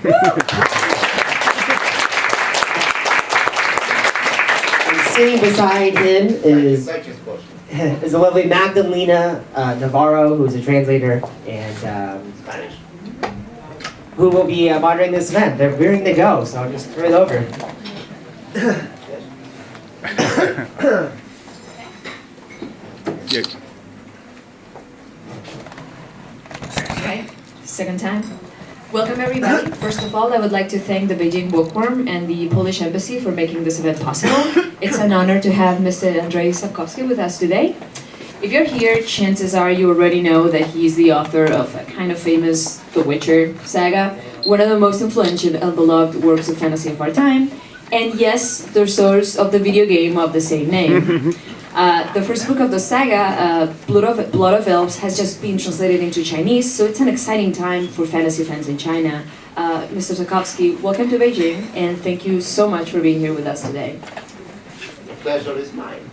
And sitting beside him is the lovely Magdalena Navarro, who's a translator and Spanish, who will be moderating this event. They're rearing to go, so I'll just throw it over. Okay, second time. Welcome everybody. First of all, I would like to thank the Beijing Bookworm and the Polish Embassy for making this event possible. It's an honor to have Mr. Andrzej Sapkowski with us today. If you're here, chances are you already know that he's the author of a kind of famous The Witcher saga, one of the most influential and beloved works of fantasy of our time, and yes, the source of the video game of the same name. The first book of the saga, Blood of Elves, has just been translated into Chinese, so it's an exciting time for fantasy fans in China. Mr. Sapkowski, welcome to Beijing, and thank you so much for being here with us today. The pleasure is mine.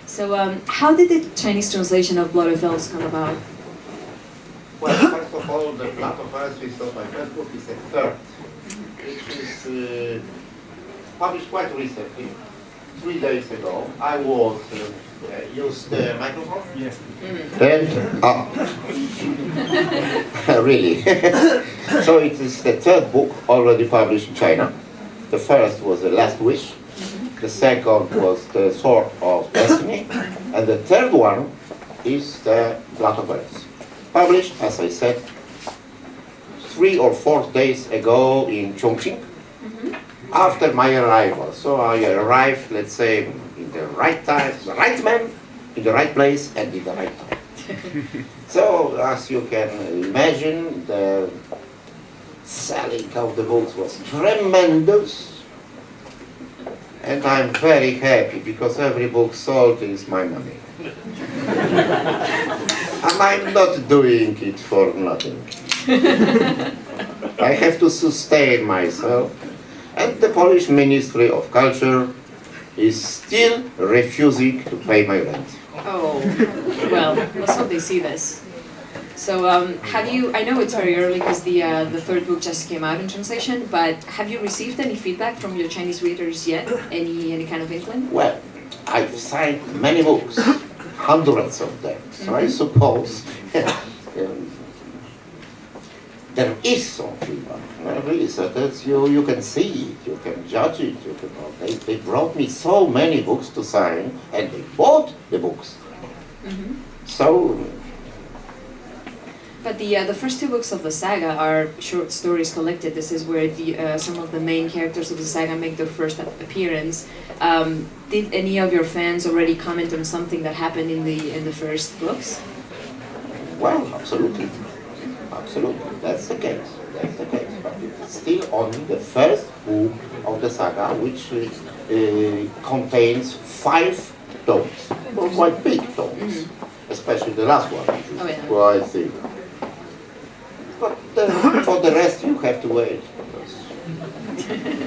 So, how did the Chinese translation of Blood of Elves come about? Well, first of all, the Blood of Elves is not my first book, it's a third, which is published quite recently. 3 days ago. I was used the microphone. Yes. And really. So it is the third book already published in China. The first was The Last Wish. The second was The Sword of Destiny. And the third one is The Blood of Elves. Published, as I said, 3 or 4 days ago in Chongqing. After my arrival. So I arrived, let's say, in the right time, the right man, in the right place, and in the right time. So, as you can imagine, the selling of the books was tremendous. And I'm very happy, because every book sold is my money. And I'm not doing it for nothing. I have to sustain myself. And the Polish Ministry of Culture is still refusing to pay my rent. Oh, well, let's hope they see this. So, have you, I know it's very early because the third book just came out in translation, but have you received any feedback from your Chinese readers yet? Any kind of inkling? Well, I've signed many books, hundreds of them, so I suppose there is some feedback. Really, so that's you can see it, you can judge it, you can, they brought me so many books to sign, and they bought the books. So. But the first 2 books of the saga are short stories collected. This is where some of the main characters of the saga make their first appearance. Did any of your fans already comment on something that happened in the first books? Well, absolutely. Absolutely, that's the case. That's the case. But it's still only the first book of the saga, which contains 5 tomes, quite big tomes, especially the last one, which is quite thick. But for the rest, you have to wait. Because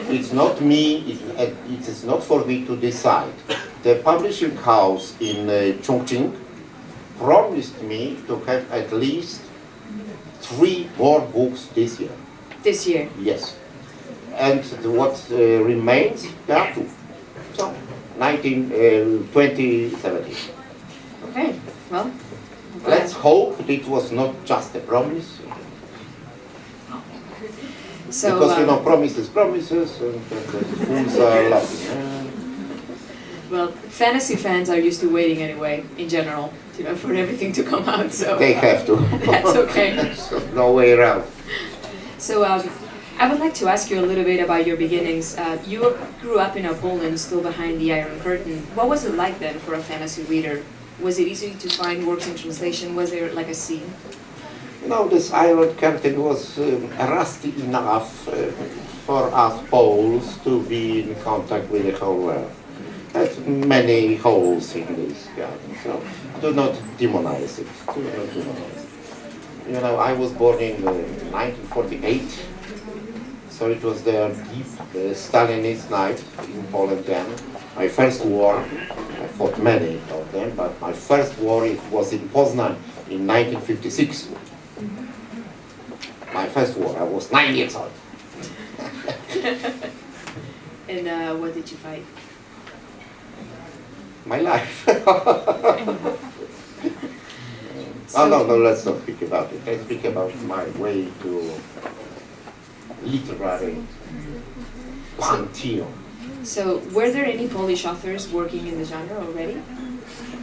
it's not me. It is not for me to decide. The publishing house in Chongqing promised me to have at least 3 more books this year. This year? Yes. And what remains, there are 2. So, 2017. Okay, well. Let's hope it was not just a promise. So, because, you know, promises, and the fools are laughing. Well, fantasy fans are used to waiting anyway, in general, you know, for everything to come out, so... They have to. That's okay. So, no way around. So, I would like to ask you a little bit about your beginnings. You grew up in Poland, still behind the Iron Curtain. What was it like then for a fantasy reader? Was it easy to find works in translation? Was there like a scene? You know, this Iron Curtain was rusty enough for us Poles to be in contact with the whole world. There's many holes in this garden, so do not demonize it. Do not demonize it. You know, I was born in 1948, so it was the deep Stalinist night in Poland then. My first war, I fought many of them, but my first war was in Poznan in 1956. my first war. I was 9 years old. And what did you fight? My life. No, let's not speak about it. Let's speak about my way to literary pantheon. So, were there any Polish authors working in the genre already?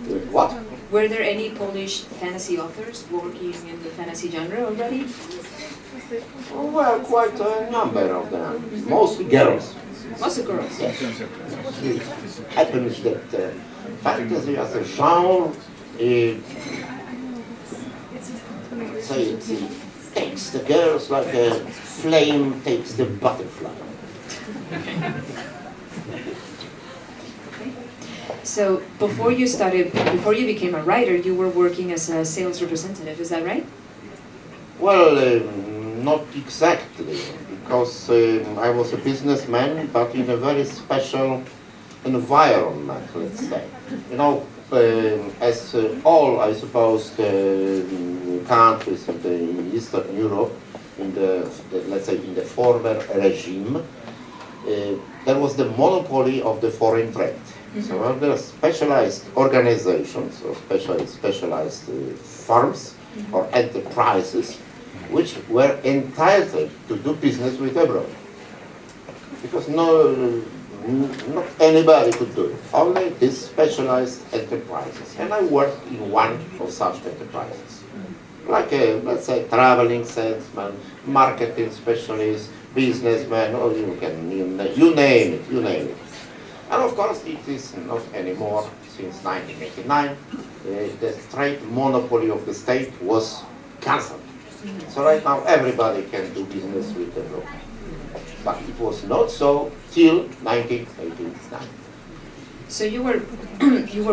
With what? Were there any Polish fantasy authors working in the fantasy genre already? Well, quite a number of them. Mostly girls. Mostly girls. Yes. It happens that fantasy as a genre, it takes the girls like a flame takes the butterfly. So before you became a writer, you were working as a sales representative, is that right? Well, not exactly, because I was a businessman, but in a very special environment, let's say. You know, as all, I suppose, the countries of the Eastern Europe, in let's say, in the former regime, there was the monopoly of the foreign trade. So there are specialized organizations or specialized firms or enterprises which were entitled to do business with abroad. Because not anybody could do it, only these specialized enterprises. And I worked in one of such enterprises. Like a, let's say, traveling salesman, marketing specialist, businessman, or you name it. And of course, it is not anymore since 1989. The trade monopoly of the state was cancelled. So right now, everybody can do business with the law. But it was not so till 1989. So you were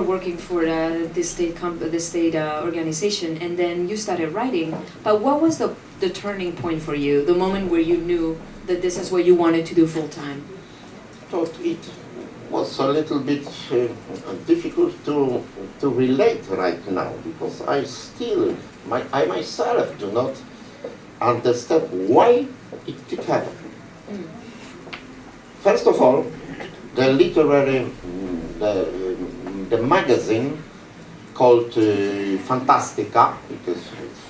working for the state organization, and then you started writing. But what was the turning point for you? The moment where you knew that this is what you wanted to do full time? Thought it was a little bit difficult to relate right now, because I myself do not understand why it did happen. First of all, the literary, the magazine called Fantastica, because it's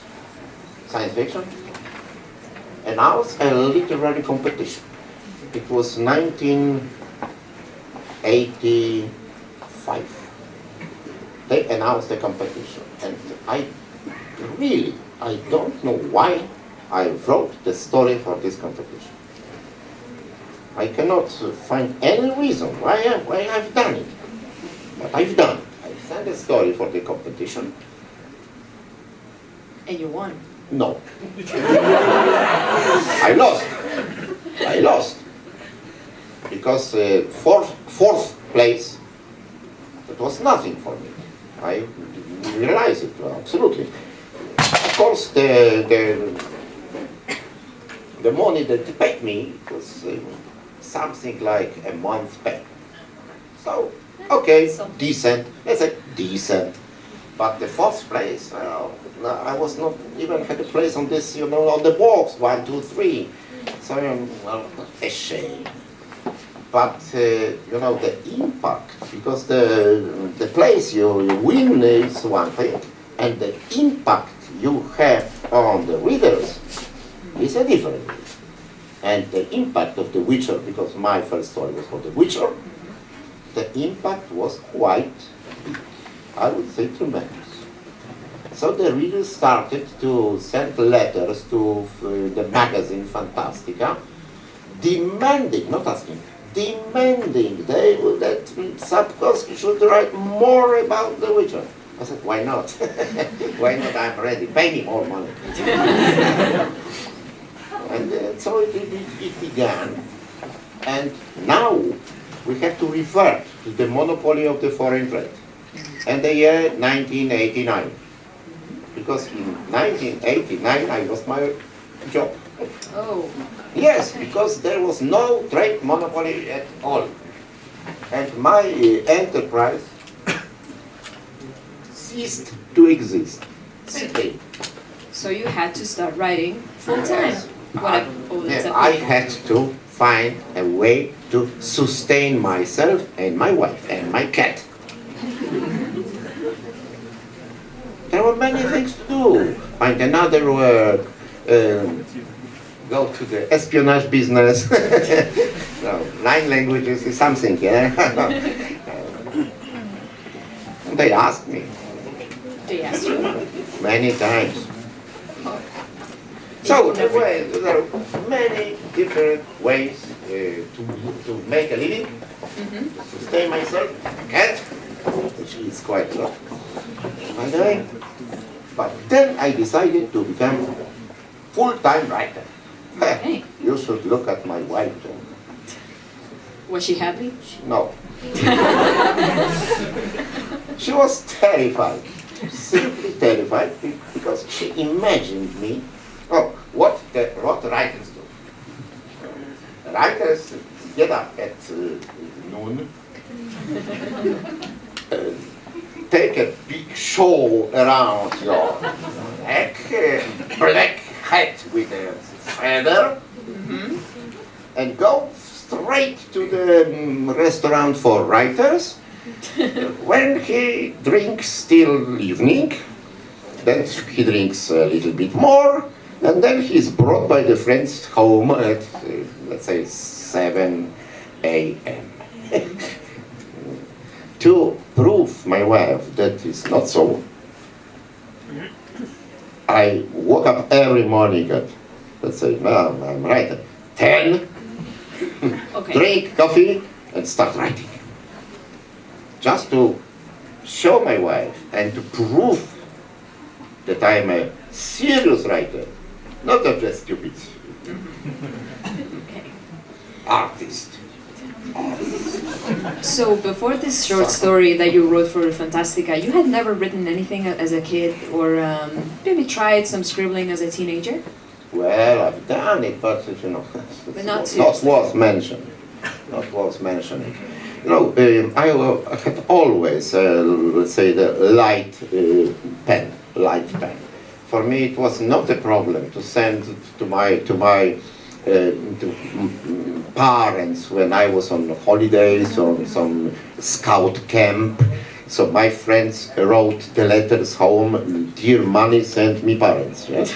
science fiction, announced a literary competition. It was 1985. They announced the competition, and I don't know why I wrote the story for this competition. I cannot find any reason why I've done it, but I've done it. I sent a story for the competition. And you won. No. I lost. Because fourth place, that was nothing for me. I realized it, absolutely. Of course, the money that they paid me was something like a month's pay. So, okay, decent, let's say decent. But the fourth place, I was not even had a place on this, on the box, 1, 2, 3. So, a shame. But, the impact, because the place you win is one thing, and the impact you have on the readers is a different thing. And the impact of The Witcher, because my first story was for The Witcher, the impact was quite big. I would say tremendous. So the readers started to send letters to the magazine Fantastica, demanding, not asking, demanding that Sapkowski should write more about The Witcher. I said, why not? Why not? I'm ready. Pay me more money. And so it began. And now we have to revert to the monopoly of the foreign trade. And the year 1989. Because in 1989 I lost my job. Oh. Yes, because there was no trade monopoly at all. And my enterprise ceased to exist. Simply. So you had to start writing Full time. Yes. That's I had to find a way to sustain myself and my wife and my cat. There were many things to do. Find another work, go to the espionage business. So, 9 languages is something, yeah? They asked me They asked you. many times. So there are many different ways to make a living, to sustain myself, a cat, which is quite a lot, by the way. But then I decided to become full-time writer. Okay. You should look at my wife. Was she happy? No. She was terrified, simply terrified, because she imagined me. Oh, what writers do? Writers get up at noon, take a big show around your neck, black hat with a feather, and go straight to the restaurant for writers. When he drinks till evening, then he drinks a little bit more, and then he's brought by the friends home at, let's say, 7 a.m. To prove my wife that is not so, I woke up every morning at, let's say, well, I'm writer, 10, Okay. drink coffee, and start writing. Just to show my wife and to prove that I'm a serious writer, not just stupid Okay. artist. So before this short story that you wrote for Fantastica, you had never written anything as a kid, or maybe tried some scribbling as a teenager? Well, I've done it, but you know, not not worth mentioning. Not worth mentioning. You know, I had always, let's say, the light pen. For me, it was not a problem to send to my parents when I was on holidays or some scout camp. So my friends wrote the letters home, dear money, send me parents. Yes?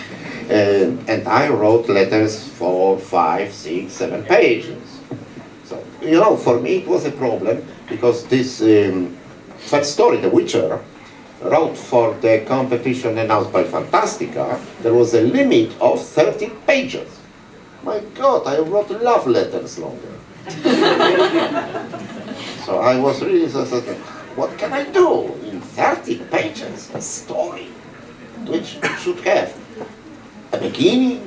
And I wrote letters for 5, 6, 7 pages. So, you know, for me it was a problem because this first story, The Witcher, wrote for the competition announced by Fantastica, there was a limit of 30 pages. My God, I wrote love letters longer. So I was really what can I do in 30 pages? A story which should have a beginning,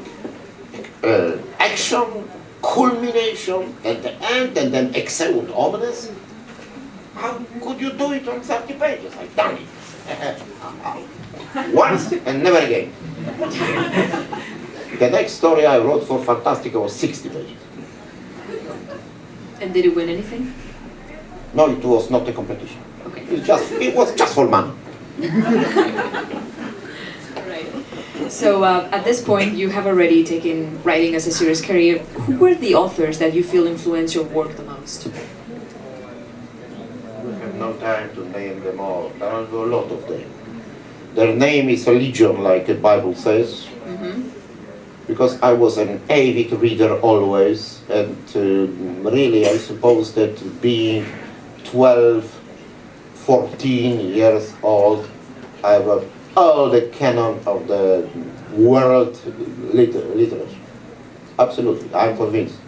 action, culmination, at the end, and then exeunt omnes. How could you do it on 30 pages? I've done it. Once and never again. The next story I wrote for Fantastica was 60 pages. And did it win anything? No, it was not a competition. Okay. It was just for money. Right. So at this point, you have already taken writing as a serious career. Who were the authors that you feel influenced your work the most? We have no time to name them all. There are a lot of them. Their name is a legion, like the Bible says. Because I was an avid reader always, and really I suppose that being 12, 14 years old, I wrote all the canon of the world literature. Absolutely, I'm convinced.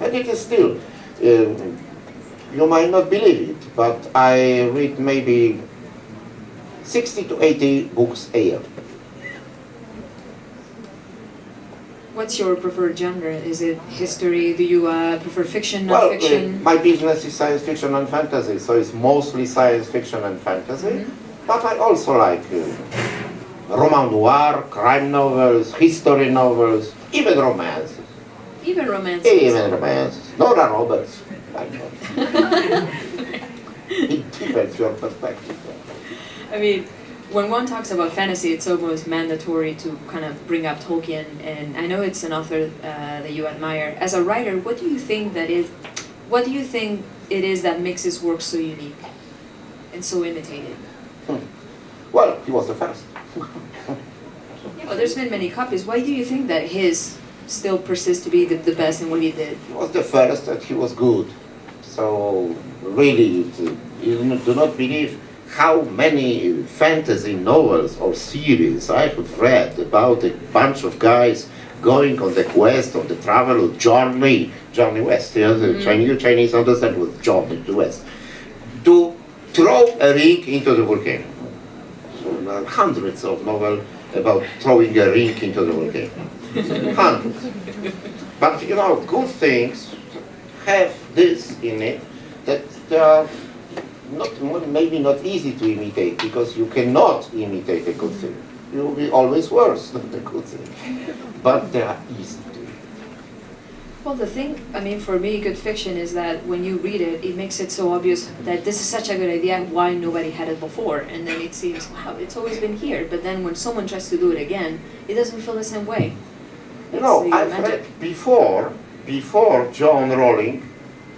And it is still, you might not believe it, but I read maybe 60 to 80 books a year. What's your preferred genre? Is it history? Do you prefer fiction, Well, non-fiction? my business is science fiction and fantasy, so it's mostly science fiction and fantasy. But I also like roman noir, crime novels, history novels, even romances. Even romances? Even romances. Nora Roberts. I know. It depends your perspective. I mean, when one talks about fantasy, it's almost mandatory to kind of bring up Tolkien, and I know it's an author that you admire. As a writer, what do you think it is that makes his work so unique and so imitated? Well, he was the first. Yeah, well, there's been many copies. Why do you think that his still persists to be the best in what he did? He was the first and he was good. So really, you do not believe how many fantasy novels or series I have read about a bunch of guys going on the quest, on the travel, or journey west. You know, the Chinese understand what journey to west. To throw a ring into the volcano. So there are hundreds of novels about throwing a ring into the volcano. Hundreds. But you know, good things have this in it that they are maybe not easy to imitate, because you cannot imitate a good thing. You will be always worse than the good thing. But they are easy to imitate. Well, the thing, I mean, for me, good fiction is that when you read it, it makes it so obvious that this is such a good idea, why nobody had it before. And then it seems, wow, it's always been here. But then when someone tries to do it again, it doesn't feel the same way. You know, I've read before John Rowling,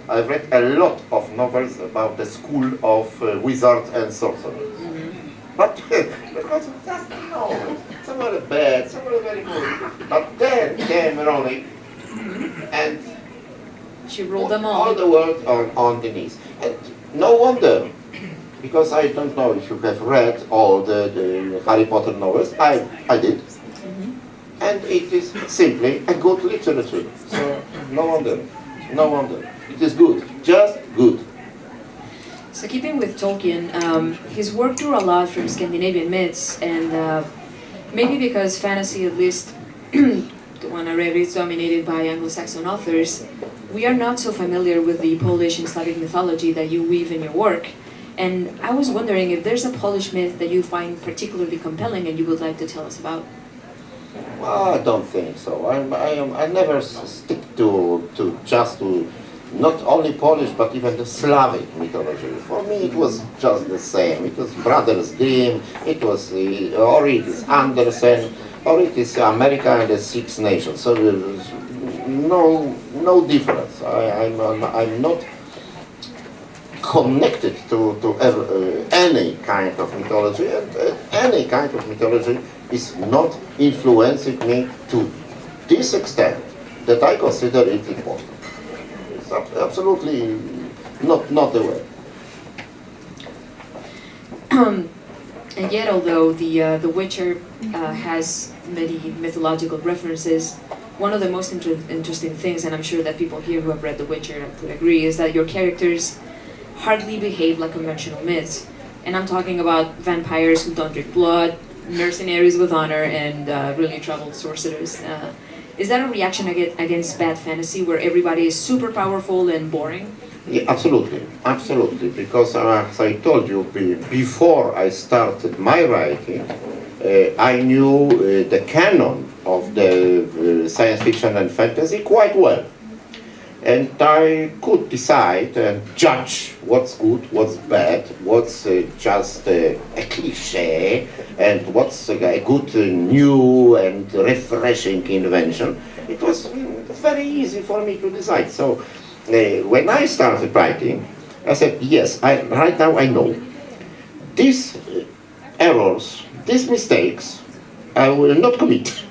I've read a lot of novels about the school of wizards and sorcerers. But because that's novels, some are bad, some are very good. But then came Rowling and she rolled them all the world on the knees. And no wonder, because I don't know if you have read all the Harry Potter novels. I did. And it is simply a good literature. So no wonder. It is good, just good. So keeping with Tolkien, his work drew a lot from Scandinavian myths, and maybe because fantasy, at least the one I read, is dominated by Anglo-Saxon authors, we are not so familiar with the Polish and Slavic mythology that you weave in your work. And I was wondering if there's a Polish myth that you find particularly compelling and you would like to tell us about. Well, I don't think so. I never stick to not only Polish but even the Slavic mythology. For me, it was just the same. It was Brothers Grimm. It was or it is Andersen, or it is America and the Six Nations. So there's no difference. I'm not connected to any kind of mythology, and any kind of mythology is not influencing me to this extent that I consider it important. It's absolutely not the way. And yet, although The Witcher has many mythological references, one of the most interesting things, and I'm sure that people here who have read The Witcher would agree, is that your characters hardly behave like conventional myths. And I'm talking about vampires who don't drink blood, mercenaries with honor, and really troubled sorcerers. Is that a reaction against bad fantasy where everybody is super powerful and boring? Yeah, absolutely. Because as I told you, before I started my writing, I knew the canon of the science fiction and fantasy quite well. And I could decide and judge what's good, what's bad, what's just a cliche, and what's a good new and refreshing invention. It was very easy for me to decide. So when I started writing, I said, yes, right now I know. These errors, these mistakes, I will not commit.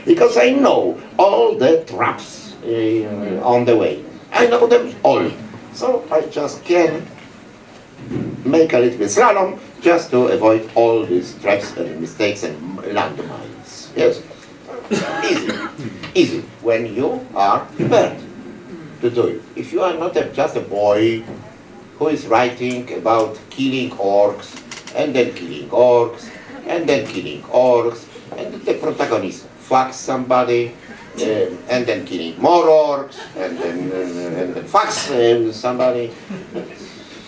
Because I know all the traps on the way. I know them all. So I just can make a little bit slalom just to avoid all these traps and mistakes and landmines. Yes? Easy. When you are prepared to do it. If you are not just a boy who is writing about killing orcs, and then killing orcs, and then killing orcs, and the protagonist fucks somebody, and then killing more orcs, and then fucks somebody.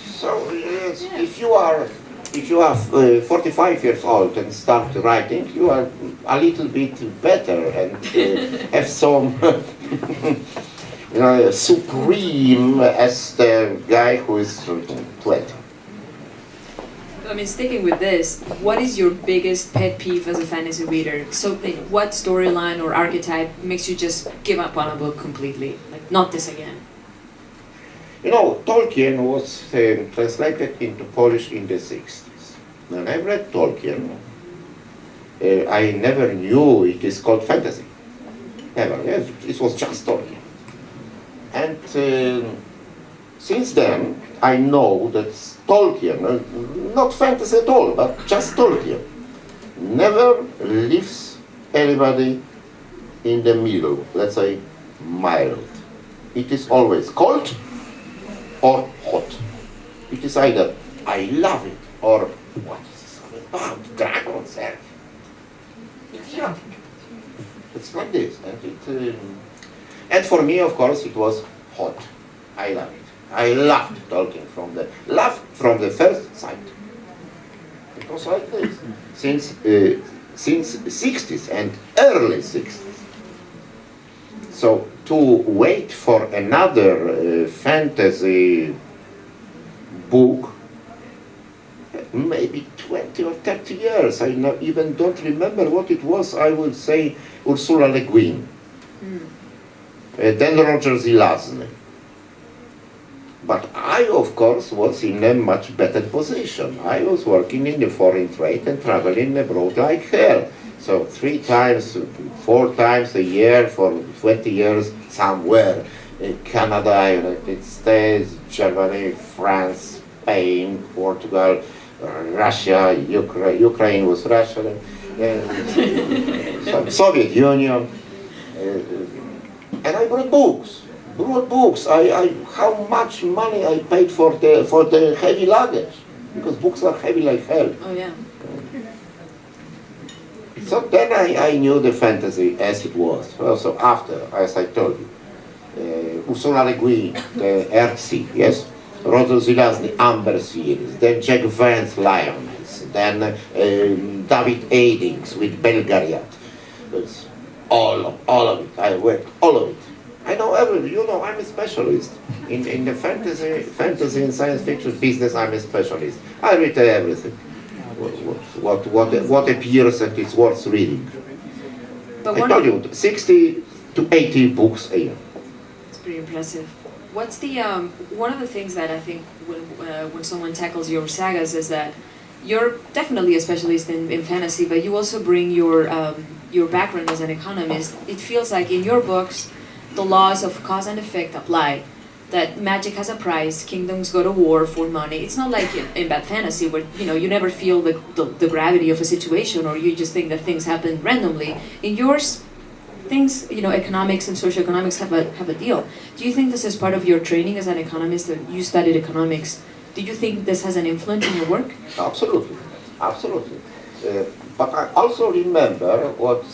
So yes, if you are 45 years old and start writing, you are a little bit better and have some supreme as the guy who is 20. I mean, sticking with this, what is your biggest pet peeve as a fantasy reader? So, what storyline or archetype makes you just give up on a book completely? Like, not this again. You know, Tolkien was translated into Polish in the 60s. When I read Tolkien, I never knew it is called fantasy. Never. Yes, it was just Tolkien. And since then, I know that Tolkien, not fantasy at all, but just Tolkien, never leaves anybody in the middle, let's say mild. It is always cold or hot. It is either I love it or what is this all about? Dragons and yeah. It's like this. And for me, of course, it was hot. I love it. I loved Tolkien from the first sight. It was like this. Since 60s and early 60s. So to wait for another fantasy book, maybe 20 or 30 years, I even don't remember what it was, I would say Ursula Le Guin. Then Roger Zelazny. But I, of course, was in a much better position. I was working in the foreign trade and traveling abroad like hell. So 3 times, 4 times a year for 20 years somewhere. In Canada, United States, Germany, France, Spain, Portugal, Russia, Ukraine was Russia, Soviet Union. And I brought books. How much money I paid for the heavy luggage, because books are heavy like hell. Oh yeah. So then I knew the fantasy as it was. Also after, as I told you, Ursula Le Guin, the Earthsea, yes, Roger Zelazny, Amber series, then Jack Vance, Lioness, then David Adings with Belgariad. It's all of it. I read all of it. I know everything. You know, I'm a specialist in the fantasy and science fiction business. I'm a specialist. I read everything. What appears that it's worth reading. But I told you, 60 to 80 books a year. It's pretty impressive. What's the one of the things that I think when someone tackles your sagas is that you're definitely a specialist in fantasy, but you also bring your background as an economist. It feels like in your books, the laws of cause and effect apply. That magic has a price, kingdoms go to war for money. It's not like in bad fantasy where you never feel the gravity of a situation, or you just think that things happen randomly. In yours, things, economics and socioeconomics have a deal. Do you think this is part of your training as an economist, that you studied economics? Do you think this has an influence in your work? Absolutely, absolutely. But I also remember what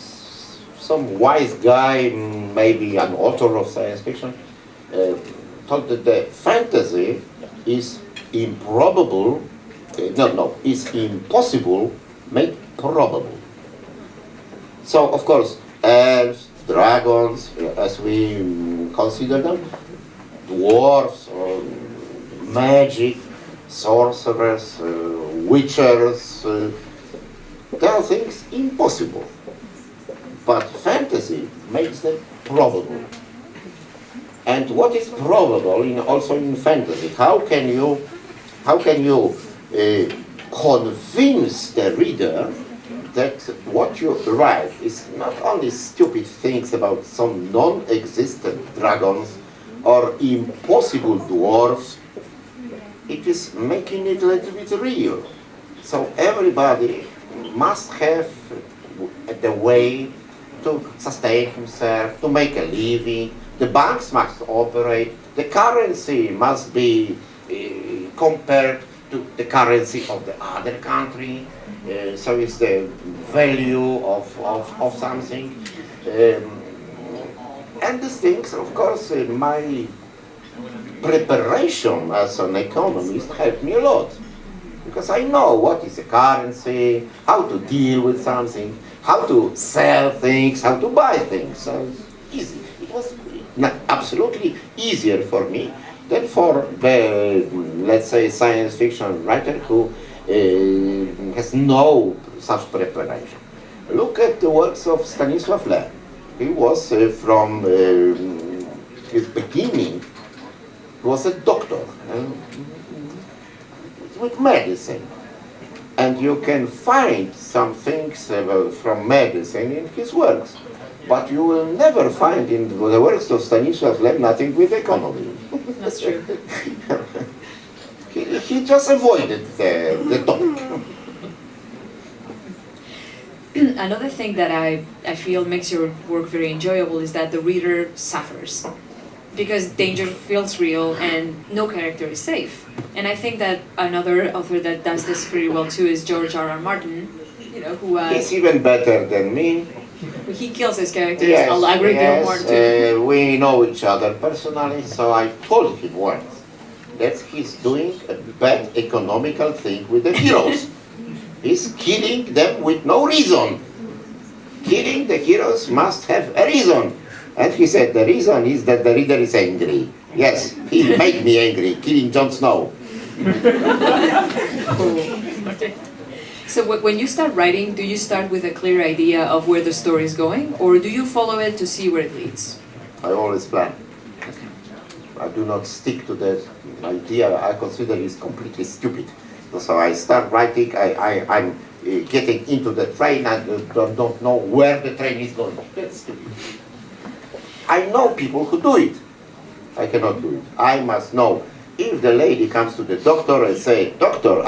some wise guy, maybe an author of science fiction, thought that the fantasy is improbable, is impossible made probable. So, of course, elves, dragons, as we consider them, dwarves, magic, sorcerers, witchers, they are things impossible. But fantasy makes them probable. And what is probable also in fantasy? How can you convince the reader that what you write is not only stupid things about some non-existent dragons or impossible dwarfs, it is making it a little bit real. So everybody must have the way to sustain himself, to make a living. The banks must operate. The currency must be compared to the currency of the other country. So it's the value of something. And these things, of course, my preparation as an economist helped me a lot. Because I know what is a currency, how to deal with something, how to sell things, how to buy things. So it's easy. It was absolutely easier for me than for the, let's say, science fiction writer who has no such preparation. Look at the works of Stanisław Lem. He was from his beginning, he was a doctor with medicine. And you can find some things from medicine in his works. But you will never find in the works of Stanisław Lem nothing with economy. That's true. he just avoided the topic. Another thing that I feel makes your work very enjoyable is that the reader suffers. Because danger feels real and no character is safe. And I think that another author that does this pretty well too is George R.R. Martin, you know, who... He's even better than me. He kills his characters a great deal more too. We know each other personally, so I told him once that he's doing a bad economical thing with the heroes. He's killing them with no reason. Killing the heroes must have a reason. And he said the reason is that the reader is angry. Yes, he made me angry, killing Jon Snow. So when you start writing, do you start with a clear idea of where the story is going, or do you follow it to see where it leads? I always plan. I do not stick to the idea I consider is completely stupid. So I start writing, I'm getting into the train and don't know where the train is going. That's stupid. I know people who do it. I cannot do it. I must know. If the lady comes to the doctor and say, "Doctor,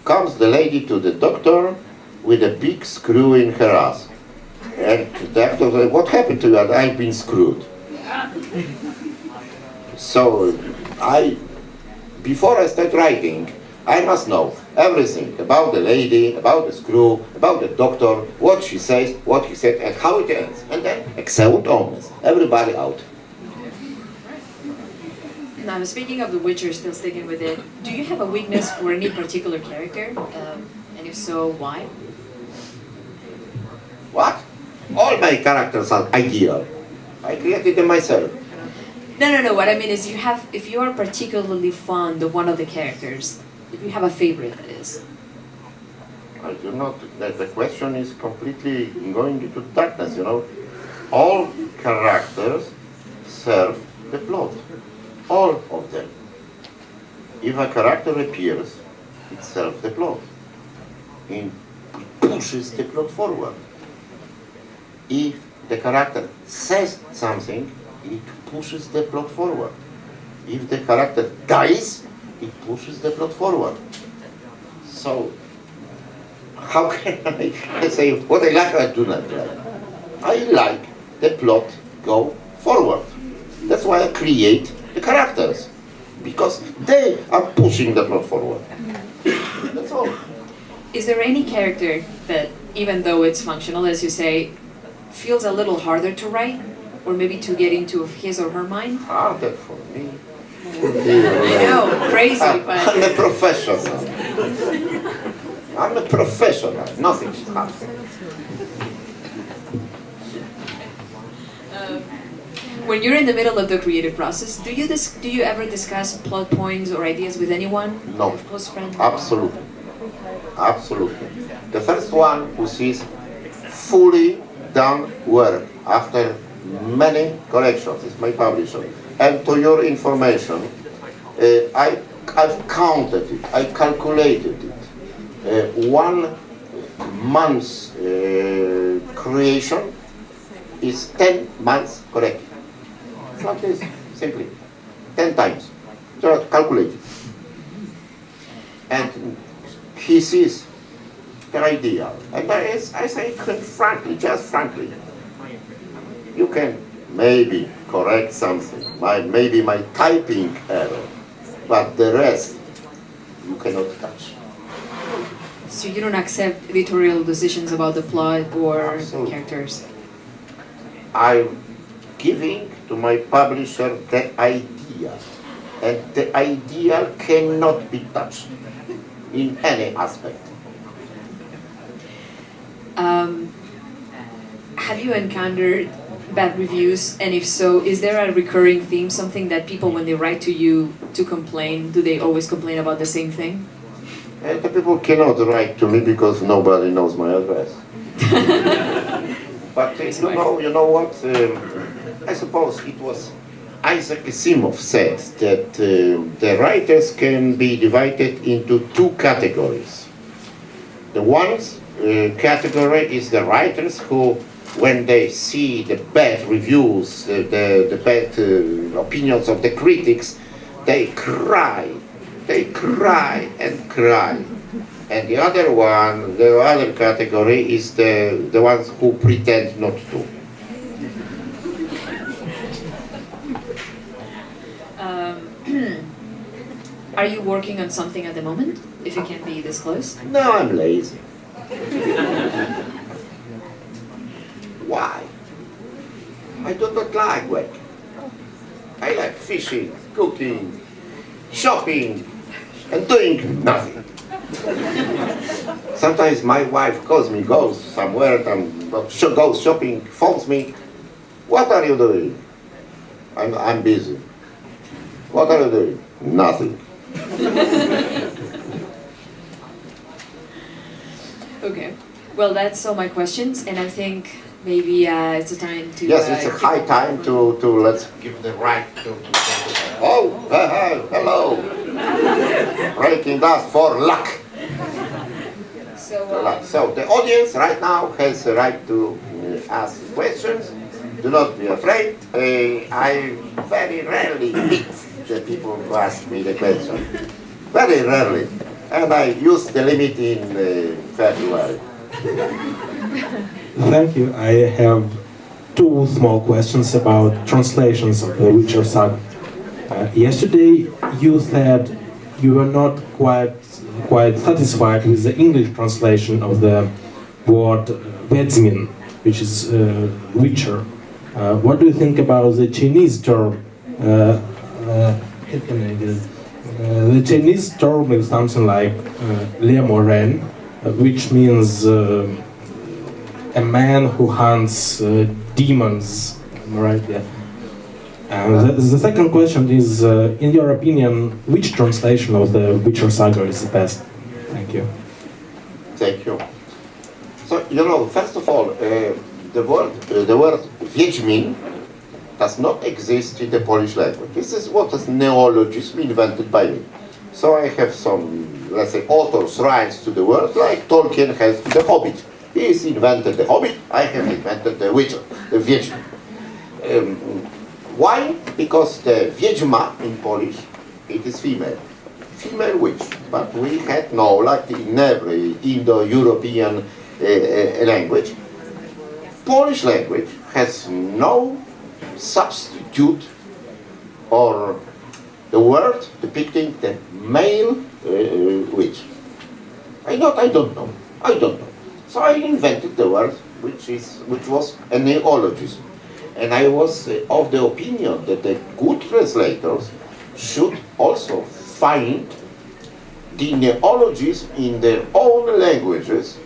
comes the lady to the doctor with a big screw in her ass. And the doctor says, "What happened to you?" "I've been screwed." So before I start writing, I must know everything about the lady, about the screw, about the doctor, what she says, what he said, and how it ends. And then, excellent omnes, everybody out. Now, speaking of The Witcher, still sticking with it, do you have a weakness for any particular character? And if so, why? What? All my characters are ideal. I created them myself. No. What I mean is, if you are particularly fond of one of the characters, if you have a favorite, that is. I do not. The question is completely going into darkness. You know, all characters serve the plot. All of them. If a character appears, it serves the plot. It pushes the plot forward. If the character says something, it pushes the plot forward. If the character dies, it pushes the plot forward. So, how can I say what I like or I do not like? I like the plot go forward. That's why I create the characters, because they are pushing the plot forward. That's all. Is there any character that, even though it's functional, as you say, feels a little harder to write, or maybe to get into his or her mind? Harder for me. I know, crazy, but... I'm a professional. I'm a professional. Nothing is hard. When you're in the middle of the creative process, do you ever discuss plot points or ideas with anyone? No. With close friends? Absolutely. Absolutely. The first one who sees fully done work after many corrections is my publisher. And to your information, I've counted it, I calculated it. 1 month's creation is 10 months correct. It's like this, simply. 10 times. Just calculate it. And he sees the idea. And I say frankly, just frankly, you can maybe correct something, maybe my typing error, but the rest you cannot touch. So you don't accept editorial decisions about the plot or Absolutely. characters? I'm giving to my publisher the idea, and the idea cannot be touched in any aspect. Have you encountered bad reviews? And if so, is there a recurring theme, something that people, when they write to you to complain, do they always complain about the same thing? The people cannot write to me because nobody knows my address. But you know what? I suppose it was Isaac Asimov said that the writers can be divided into two categories. The one category is the writers who, when they see the bad reviews, the bad opinions of the critics, they cry and cry. And the other one, the other category is the ones who pretend not to. Are you working on something at the moment, if it can be disclosed? No, I'm lazy. Why? I do not like work. I like fishing, cooking, shopping, and doing nothing. Sometimes my wife calls me, goes somewhere, goes shopping, phones me. What are you doing? I'm busy. What are you doing? Nothing. Okay. Well, that's all my questions, and I think maybe it's a time to... Yes, it's a high time to let's give the right to oh, hello. Breaking dust for luck. So the audience right now has the right to ask questions. Do not be afraid. I very rarely meet the people who ask me the question. Very rarely. And I use the limit in February. Thank you. I have two small questions about translations of the Witcher Saga. Yesterday you said you were not quite satisfied with the English translation of the word Wiedźmin, which is Witcher. What do you think about the Chinese term? The Chinese term is something like Liamoren, which means a man who hunts demons, right? Yeah. And the second question is, in your opinion, which translation of the Witcher Saga is the best? Thank you. Thank you. So, first of all, the word Wiedźmin does not exist in the Polish language. This is what is neologism invented by me. So I have some, let's say, author's rights to the word, like Tolkien has to the Hobbit. He has invented the Hobbit, I have invented the Witcher, the Wiedźmin. Why? Because the Wiedźma in Polish, it is female. Female witch. But we had no, like in every Indo-European language, Polish language has no substitute or the word depicting the male witch. I don't know. So I invented the word which was a neologism. And I was of the opinion that the good translators should also find the neologism in their own languages,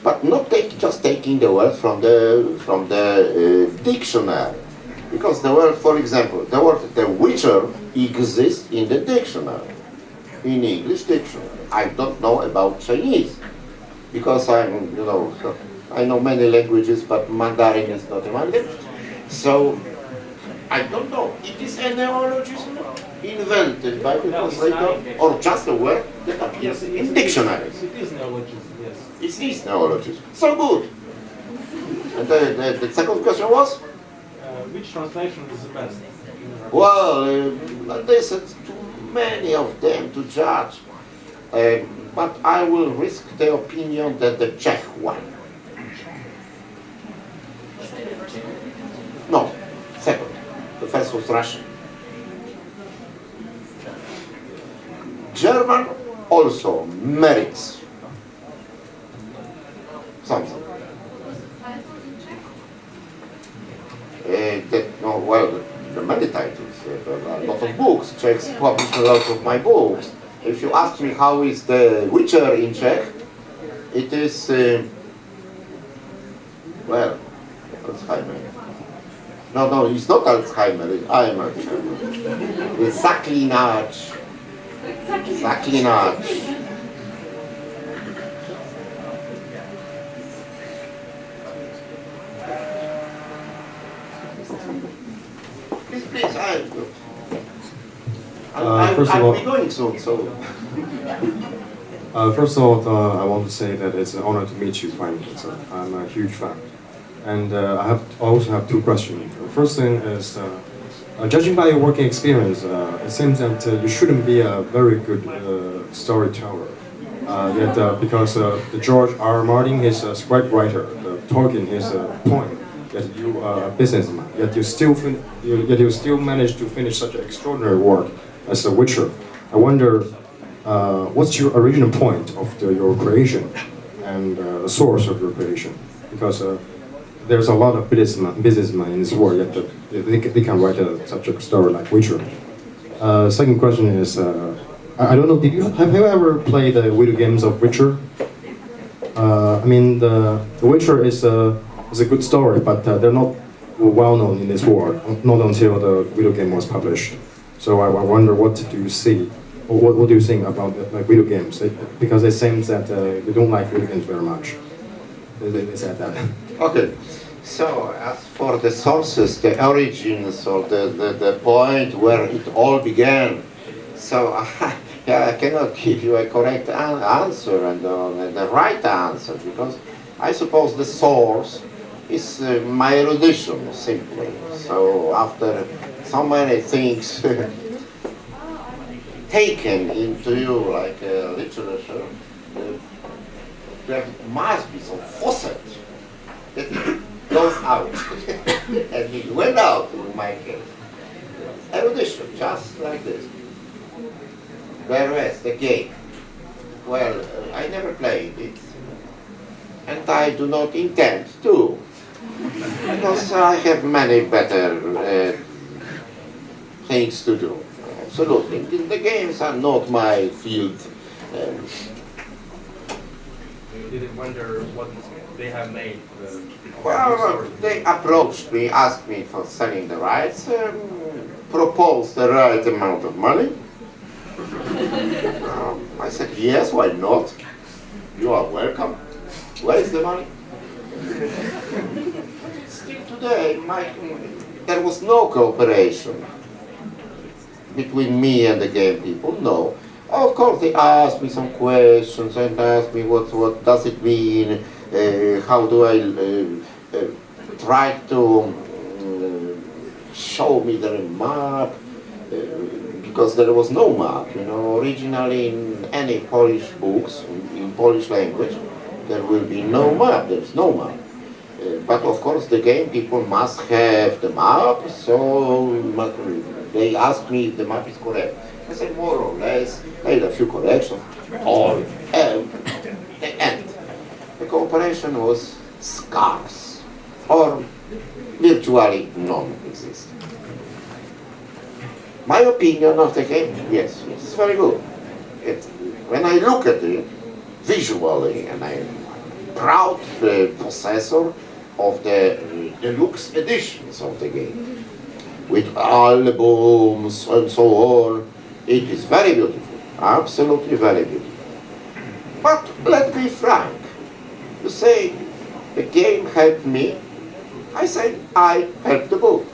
but not just taking the word from the dictionary. Because the word, for example, the word the Witcher exists in the dictionary, in English dictionary. I don't know about Chinese, because I know many languages, but Mandarin is not a language. So, I don't know. It is a neologism invented by the translator, or just a word that appears in dictionaries. It is neologism, yes. It is neologism. So good. And the second question was? Which translation is the best? Well, there's too many of them to judge. But I will risk the opinion that the Czech one. No, second. The first was Russian. German also merits something. The many titles, a lot of books. Czechs publish a lot of my books. If you ask me how is the Witcher in Czech, it is, Alzheimer. No, it's not Alzheimer, it's Alzheimer. It's zaklinacz. Zaklinacz. Please, I'll be going soon, so. First of all, I want to say that it's an honor to meet you finally. So I'm a huge fan. And I also have two questions. The first thing is, judging by your working experience, it seems that you shouldn't be a very good storyteller. Because the George R. R. Martin is a scriptwriter, Tolkien is a poet, yet you are a businessman, yet you still managed to finish such an extraordinary work as The Witcher. I wonder, what's your original point of your creation and the source of your creation? Because there's a lot of businessmen in this world, yet they can write such a story like Witcher. Second question is, I don't know, have you ever played the video games of Witcher? I mean, the Witcher is a good story, but they're not well known in this world, not until the video game was published. So I wonder, what do you see, or what do you think about video games? Because it seems that you don't like video games very much. They said that. Okay, so as for the sources, the origins, or the point where it all began, so I cannot give you a correct answer and the right answer, because I suppose the source is my erudition, simply. So after so many things taken into you, like literature, there must be some faucet that goes out. And it went out in my case. Erudition, just like this. Whereas the game, well, I never played it, and I do not intend to, because I have many better things to do. Absolutely. The games are not my field. You didn't wonder what they have made? Well, they approached me, asked me for selling the rights, proposed the right amount of money. I said, yes, why not? You are welcome. Where is the money? Still today, there was no cooperation between me and the game people, no. Of course, they asked me some questions and asked me what does it mean, how do I try to show me the map, because there was no map, you know. Originally in any Polish books, in Polish language, there will be no map, there's no map. But of course the game people must have the map, so they asked me if the map is correct. I said more or less, made a few corrections, all, and the end. The cooperation was scarce, or virtually non-existent. My opinion of the game, yes, it's very good. When I look at it visually, and I'm proud possessor of the deluxe editions of the game, with albums and so on, it is very beautiful, absolutely very beautiful. But let's be frank, you say the game helped me, I say I helped the book.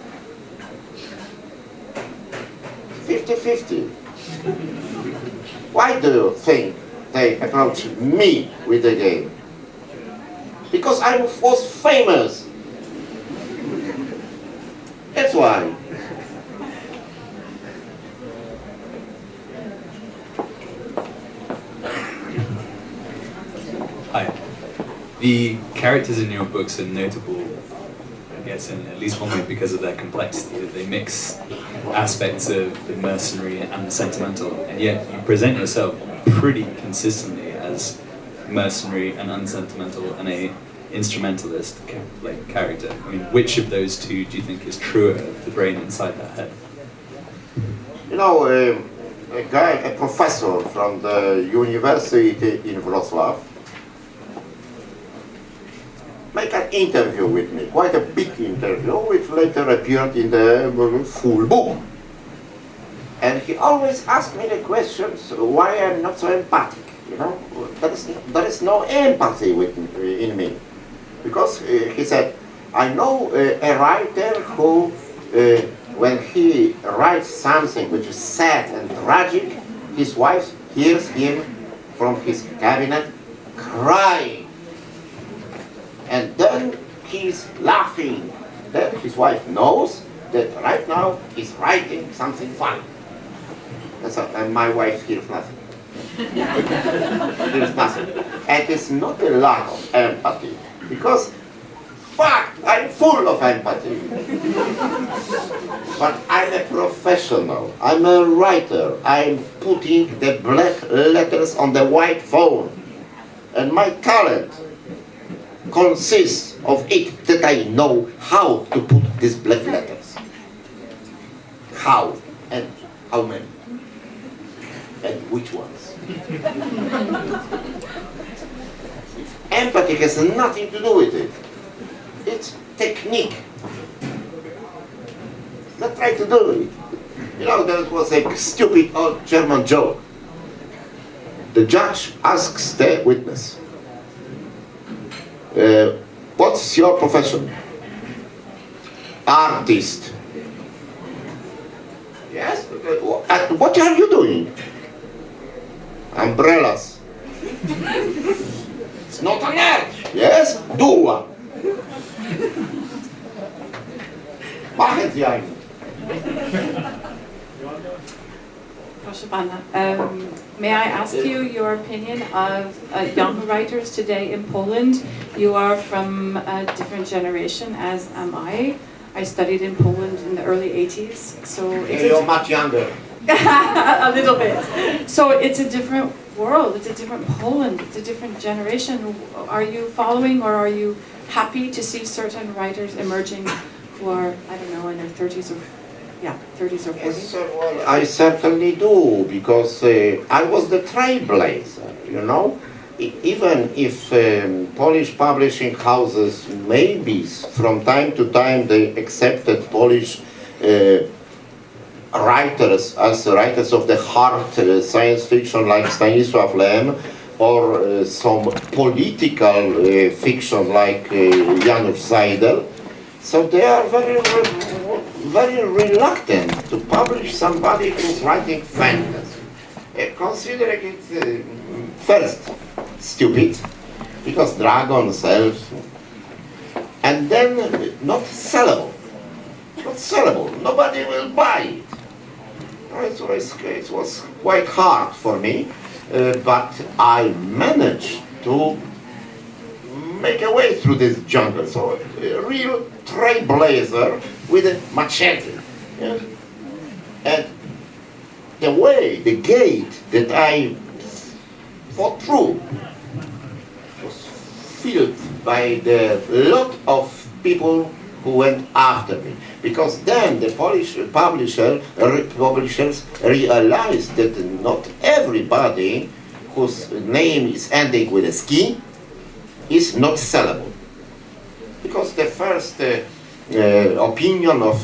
50-50. Why do you think they approached me with the game? Because I was famous. That's why. Hi. The characters in your books are notable, I guess, in at least one way because of their complexity, that they mix aspects of the mercenary and the sentimental, and yet you present yourself pretty consistently as mercenary and unsentimental and a instrumentalist character. I mean, which of those two do you think is truer of the brain inside that head? You know, a professor from the university in Wrocław, make an interview with me, quite a big interview, which later appeared in the full book. And he always asked me the questions why I'm not so empathic. You know, there is no empathy in me, because he said, I know a writer who, when he writes something which is sad and tragic, his wife hears him from his cabinet crying. And then he's laughing. Then his wife knows that right now he's writing something funny. And my wife hears nothing. Hears nothing. And it's not a lack of empathy, because fact, I'm full of empathy. But I'm a professional. I'm a writer. I'm putting the black letters on the white phone. And my talent consists of it that I know how to put these black letters. How and how many. And which ones. Empathy has nothing to do with it. It's technique. Not try to do it. You know, there was a stupid old German joke. The judge asks the witness, what's your profession? Artist. Yes? And what are you doing? Umbrellas. It's not an art. Yes? Do one. Machen Sie einen. Proszę pana, may I ask you your opinion of young writers today in Poland? You are from a different generation, as am I. I studied in Poland in the early 80s, so it's You're much younger. a little bit. So it's a different world, it's a different Poland, it's a different generation. Are you following, or are you happy to see certain writers emerging who are, I don't know, in their 30s or 40s? Yes, well, I certainly do, because I was the trailblazer, you know. Even if Polish publishing houses, maybe from time to time they accepted Polish writers as writers of the hard science fiction like Stanisław Lem, or some political fiction like Janusz Seidel. So they are very reluctant to publish somebody who's writing fantasy, considering it first stupid, because dragon sells, and then not sellable. Not sellable. Nobody will buy it. It was quite hard for me, but I managed to make a way through this jungle. So a real trailblazer with a machete. Yeah? And the way, the gate that I fought through was filled by the lot of people who went after me. Because then the Polish publishers realized that not everybody whose name is ending with a ski is not sellable. Because the first opinion of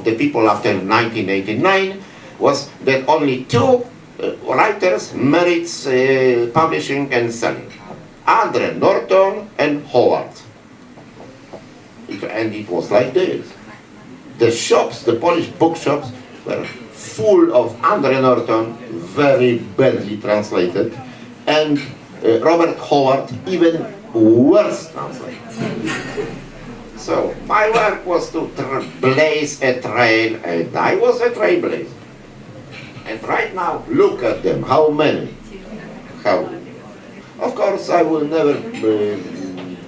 the people after 1989 was that only two writers merits publishing and selling. Andre Norton and Howard. And it was like this. The shops, the Polish bookshops, were full of Andre Norton, very badly translated, and Robert Howard, even worse translated. So my work was to blaze a trail, and I was a trailblazer. And right now, look at them, how many? How? Of course, I will never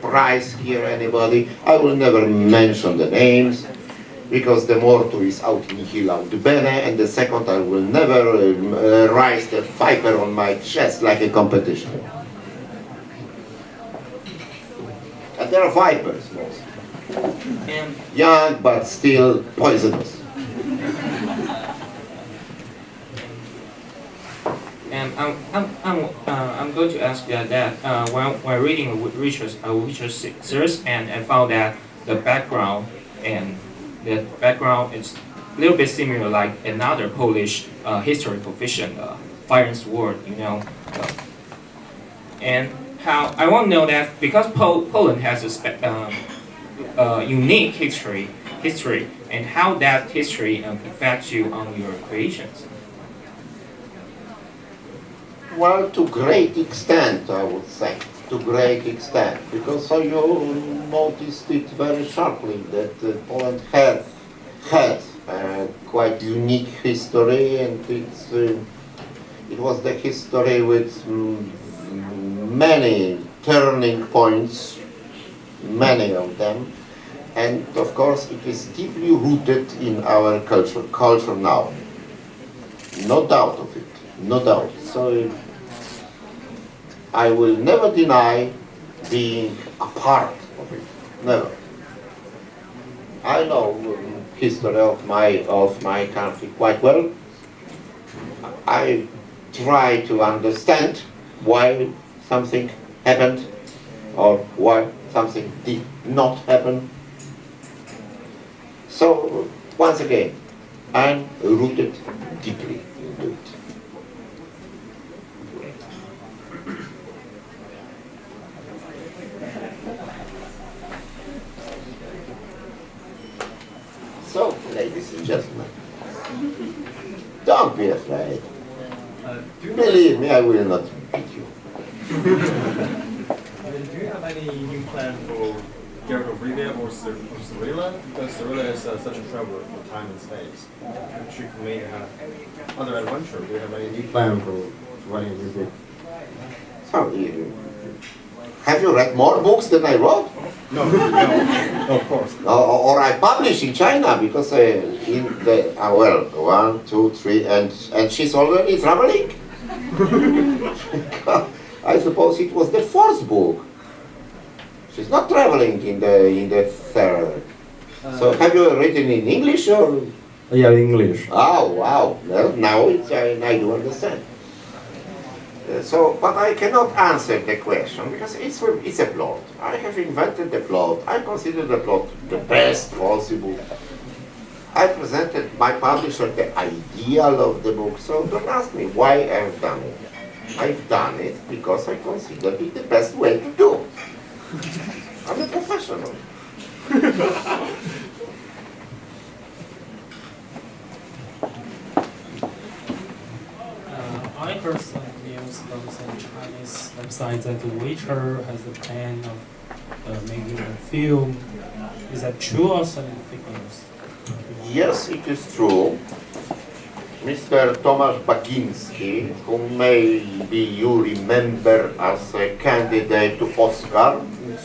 prize here anybody, I will never mention the names, because the motto is aut nihil aut bene, and the second, I will never rise the viper on my chest like a competition. And there are vipers, mostly. Young, but still poisonous. I'm I'm going to ask that when reading Witcher series, and I found that the background is a little bit similar like another Polish historical fiction, Fire and Sword, you know. And how I want to know that because Poland has a unique history, and how that history affects you on your creations. Well, to great extent, I would say. To great extent. Because so you noticed it very sharply that Poland has a quite unique history, and it was the history with many turning points, many of them. And of course, it is deeply rooted in our culture now. No doubt of it, no doubt. So I will never deny being a part of it, never. I know history of my country quite well. I try to understand why something happened or why something did not happen. So, once again, I'm rooted deeply into it. So, ladies and gentlemen, don't be afraid. Believe me, I will not beat you. Do you have any new plan for Geralt of Rivia or Cirilla? Because Cirilla is such a traveler for time and space. She may have other adventure. Do you have any new plan for writing a new book? So, have you read more books than I wrote? No, of course. Or I publish in China, because in the, well, 1, 2, 3, and she's already traveling? I suppose it was the fourth book. She's not traveling in the third. So have you written in English or? Yeah, English. Oh, wow. Well, now I do understand. But I cannot answer the question because it's a plot. I have invented the plot. I consider the plot the best possible. I presented my publisher the ideal of the book, so don't ask me why I've done it. I've done it because I consider it the best way to do it. I'm a professional. I heard some news from some Chinese websites that The Witcher has a plan of making a film. Is that true or some fake news? Yes, it is true. Mr. Tomasz Baginski, whom maybe you remember as a candidate to Oscar a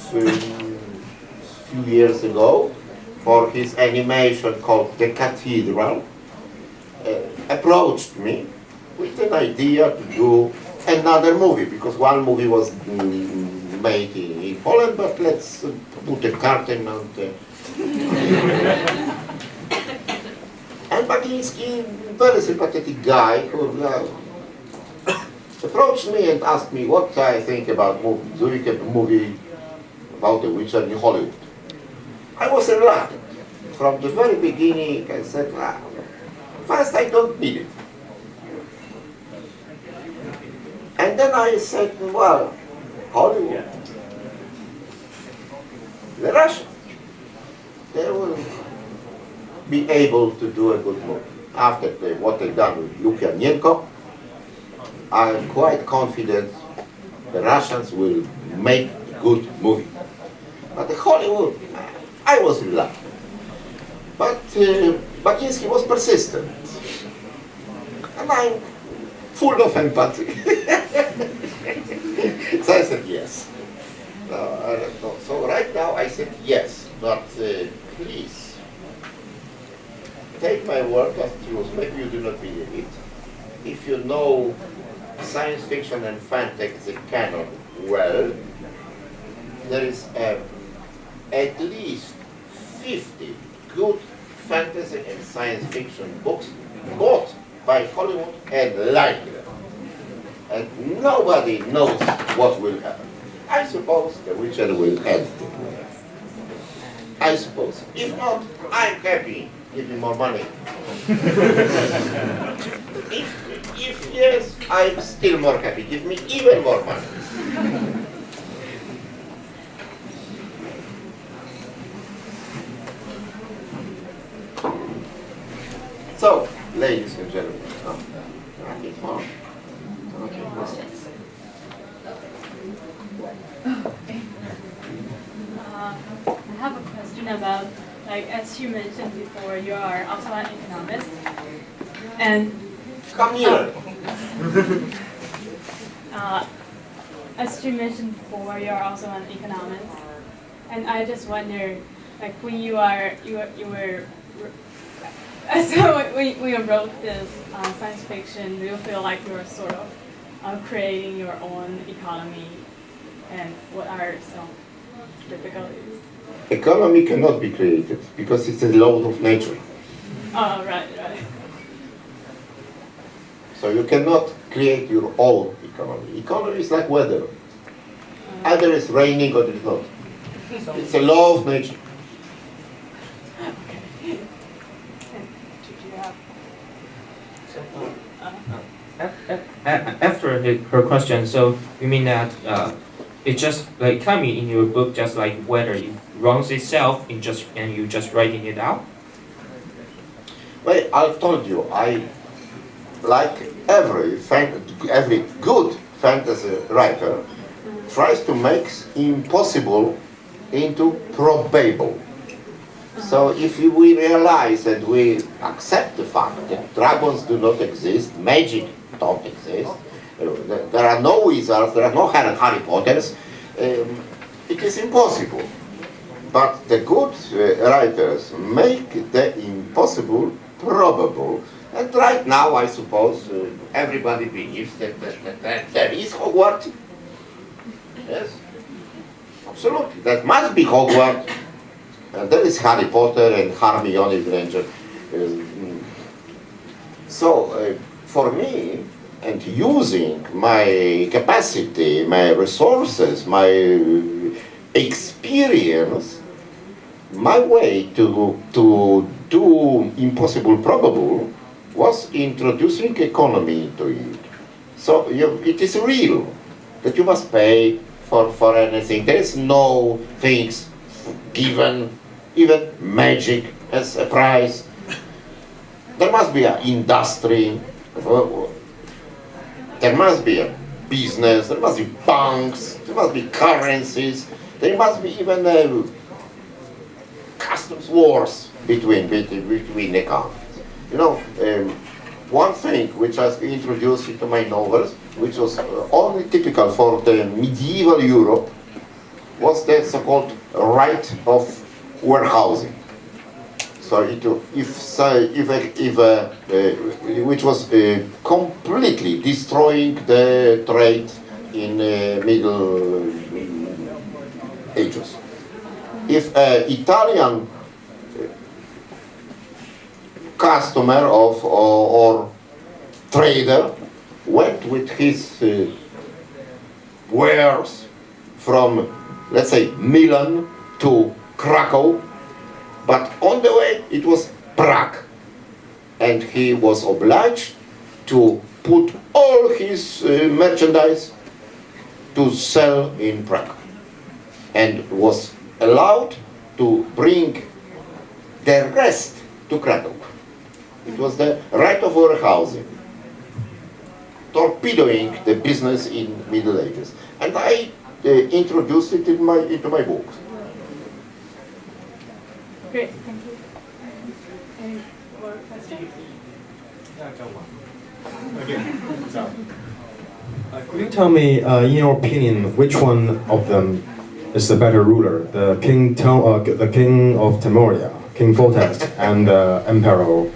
few years ago for his animation called The Cathedral, approached me with an idea to do another movie, because one movie was made in Poland, but let's put a curtain on the... And Baginski, very sympathetic guy, who approached me and asked me what I think about doing a movie about the Witcher in Hollywood. I was reluctant. From the very beginning, I said, first I don't need it. And then I said, well, Hollywood, the Russians, they will be able to do a good movie. After what they've done with Lukyanenko, I'm quite confident the Russians will make a good movie. But the Hollywood, I was reluctant. But Baginski was persistent. And I'm full of empathy. So I said yes. So right now I said yes, but please, take my word as truth. Maybe you do not believe it. If you know science fiction and fantasy canon well, there is at least 50 good fantasy and science fiction books bought by Hollywood and liked them. and nobody knows what will happen. I suppose the witcher will end. I suppose. If not, I'm happy. Give me more money. if yes, I'm still more happy. Give me even more money. So, ladies and gentlemen, nothing more. Okay, questions? I have a question about, like, as you mentioned before, you are also an economist, and Come here. as you mentioned before, you are also an economist, and I just wonder, like, when you were so when you wrote this science fiction, do you feel like you were sort of creating your own economy, and what are some difficulties? Economy cannot be created because it's a law of nature. Oh, right. So you cannot create your own economy. Economy is like weather. Either it's raining or it's not. It's a law of nature. After her question, so you mean that it just like coming in your book, just like weather, it runs itself and you just writing it out? Well, I've told you, I like every good fantasy writer tries to make impossible into probable. So if we realize that we accept the fact that dragons do not exist, magic don't exist, there are no wizards, there are no Harry Potters, it is impossible. But the good writers make the impossible probable. And right now, I suppose, everybody believes that there is Hogwarts. Yes, absolutely. That must be Hogwarts. And there is Harry Potter and Hermione Granger. So, for me, and using my capacity, my resources, my experience, my way to do impossible probable was introducing economy into it. So it is real that you must pay for anything. There is no things given, even magic as a price. There must be an industry, there must be a business, there must be banks, there must be currencies, there must be even customs wars between the countries. You know, one thing which has been introduced into my novels, which was only typical for the medieval Europe, was the so-called right of warehousing. So which was completely destroying the trade in Middle Ages. If an Italian customer or trader went with his wares from, let's say, Milan to Krakow, but on the way it was Prague, and he was obliged to put all his merchandise to sell in Prague, and was allowed to bring the rest to Krakow. It was the right of warehousing, torpedoing the business in Middle Ages, and I introduced it into my books. Great, thank you. Any more questions? Could you tell me, in your opinion, which one of them is the better ruler, the king of Temeria, King Fortest, and Emperor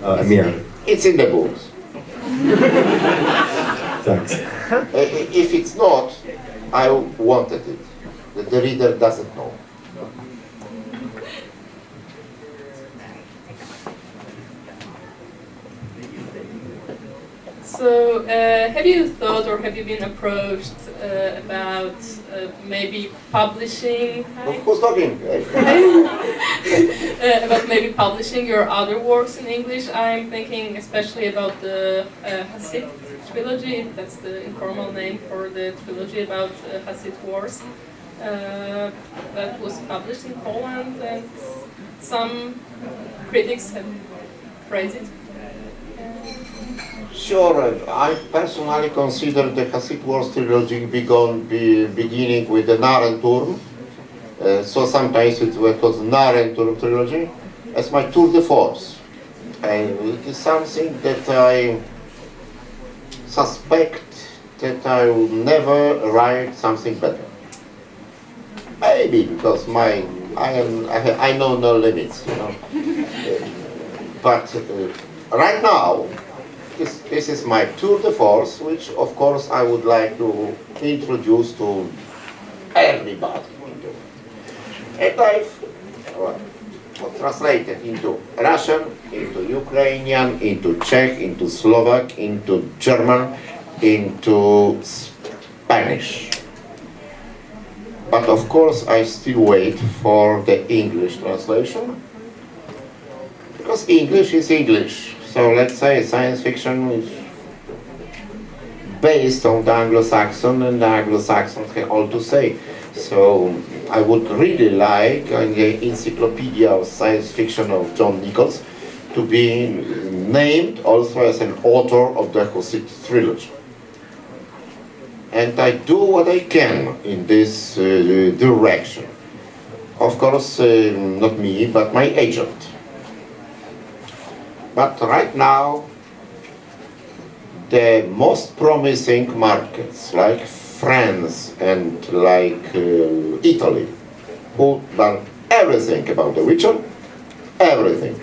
Emir? It's in the books. Thanks. If it's not, I wanted it. The reader doesn't know. So So, have you thought or have you been approached about maybe publishing? Who's talking? About maybe publishing your other works in English? I'm thinking especially about the Hasid trilogy. That's the informal name for the trilogy about Hasid wars. That was published in Poland, and some critics have praised it. Sure, I personally consider the Hasid Wars trilogy beginning with the Narenturm. So sometimes it was Narenturm trilogy as my tour de force. And it is something that I suspect that I will never write something better. Maybe because I know no limits, you know. But right now, this is my tour de force, which of course I would like to introduce to everybody. And I've translated into Russian, into Ukrainian, into Czech, into Slovak, into German, into Spanish. But of course I still wait for the English translation, because English is English. So let's say science fiction is based on the Anglo-Saxon, and the Anglo-Saxons have all to say. So I would really like in the Encyclopedia of Science Fiction of John Nichols to be named also as an author of the Hasid trilogy. And I do what I can in this direction. Of course, not me, but my agent. But right now, the most promising markets, like France and like Italy, who done everything about The Witcher, everything,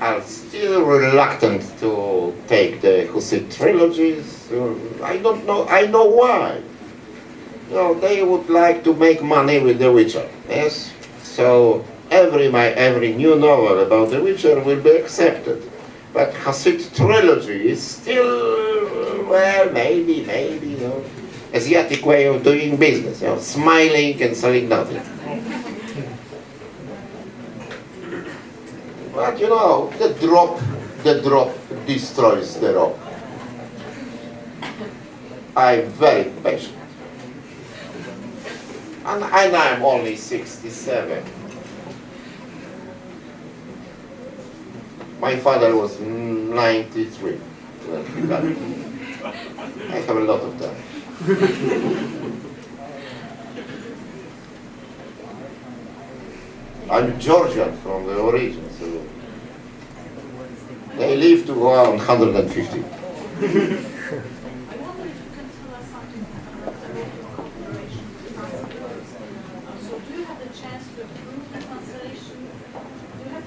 are still reluctant to take the Hasid trilogies. I don't know, I know why. You know, they would like to make money with The Witcher, yes? So every new novel about The Witcher will be accepted. But Hasid trilogy is still, well, maybe, you know, Asiatic way of doing business, you know, smiling and selling nothing. But you know, the drop destroys the rock. I'm very patient. And I'm only 67. My father was 93. I have a lot of time. I'm Georgian from the origin, so they live to go on 150.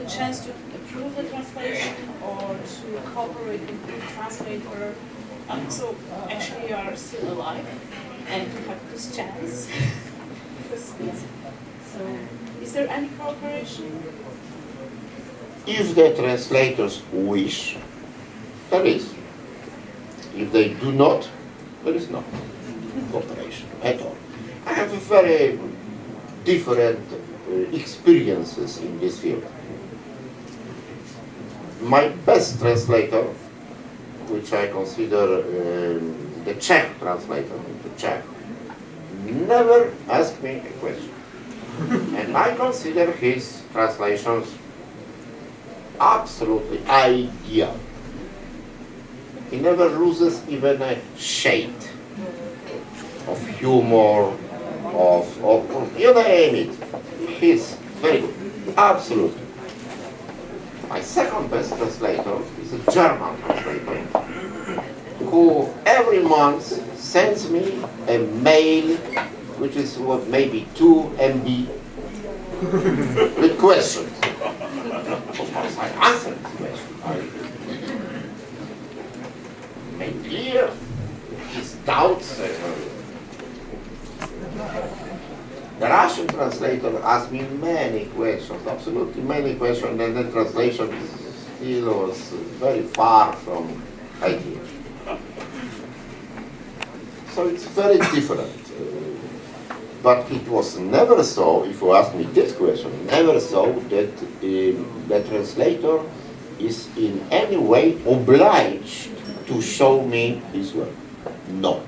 Chance to approve the translation or to cooperate with the translator. So actually you are still alive and you have this chance. So is there any cooperation? If the translators wish, there is. If they do not, there is no cooperation at all. I have very different experiences in this field. My best translator, which I consider the Czech translator into Czech, never asked me a question. And I consider his translations absolutely ideal. He never loses even a shade of humor, of you name it. He's very good, absolutely. My second best translator is a German translator who every month sends me a mail which is maybe 2 MB with questions. Of course I answer this question. I make clear his doubts. The Russian translator asked me many questions, absolutely many questions, and the translation still was very far from idea. So it's very different. But it was never so, if you ask me this question, never so that the translator is in any way obliged to show me his work. No.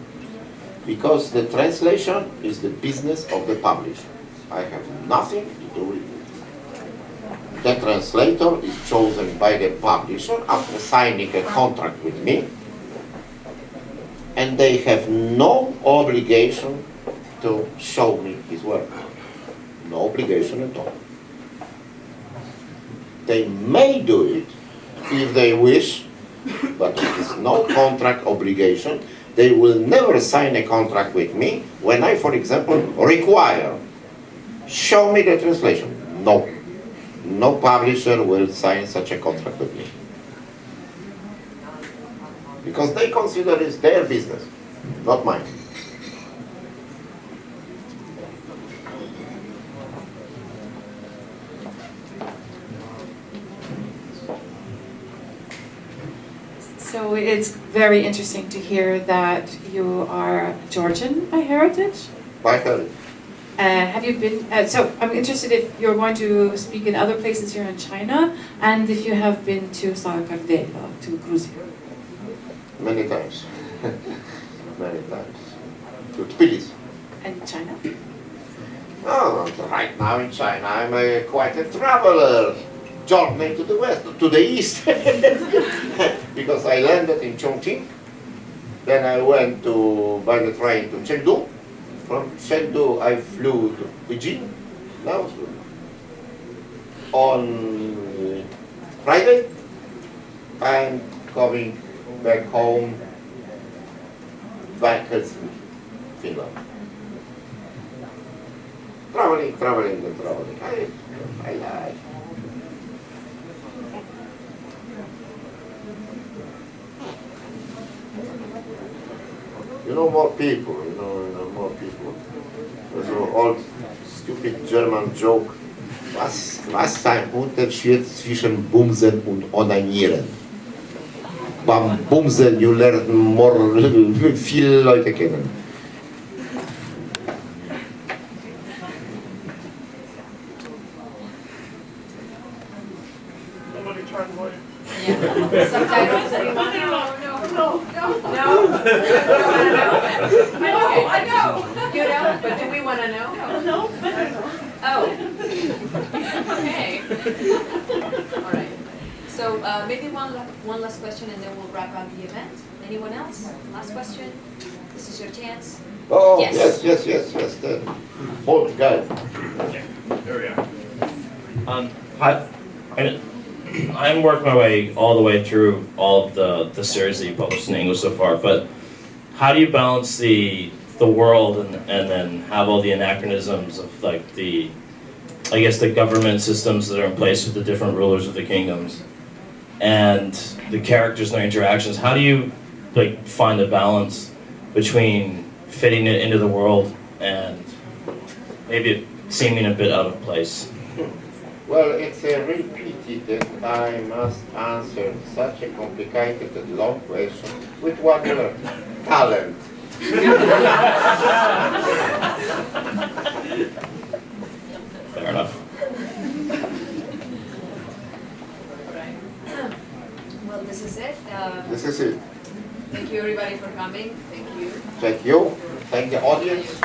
Because the translation is the business of the publisher. I have nothing to do with it. The translator is chosen by the publisher after signing a contract with me, and they have no obligation to show me his work. No obligation at all. They may do it if they wish, but it is no contract obligation. They will never sign a contract with me when I, for example, require, show me the translation. No. No publisher will sign such a contract with me. Because they consider it's their business, not mine. So it's very interesting to hear that you are Georgian by heritage. By heritage. Have you been, so I'm interested if you're going to speak in other places here in China, and if you have been to Saga, to Gruzia. Many times. Many times. To Tbilisi. And China? Oh, right now in China I'm quite a traveler. Journey to the west, to the east. Because I landed in Chongqing. Then I went by the train to Chengdu. From Chengdu I flew to Beijing. Now on Friday. I'm coming back home via Helsinki, Finland. Traveling. I like. You know, more people, more people. There's an old stupid German joke. Was ein Unterschied zwischen Bumsen und Onanieren? Beim Bumsen, you learn more, viele Leute kennen. Somebody translate. Subtitles, anyone? No. I know. You know, but do we want to know? No, but I know. Oh. Okay. All right. So maybe one last question, and then we'll wrap up the event. Anyone else? Last question. This is your chance. Oh, Yes. yes. The old guy. Okay, there we are. Hi. I'm working my way all the way through all of the series that you published in English so far, but how do you balance the world and then have all the anachronisms of like the government systems that are in place with the different rulers of the kingdoms and the characters and their interactions? How do you like find the balance between fitting it into the world and maybe it seeming a bit out of place? Well, it's repeated that I must answer such a complicated and long question with one word: talent. Fair enough. Well, this is it. This is it. Thank you, everybody, for coming. Thank you. Thank you. Thank the audience.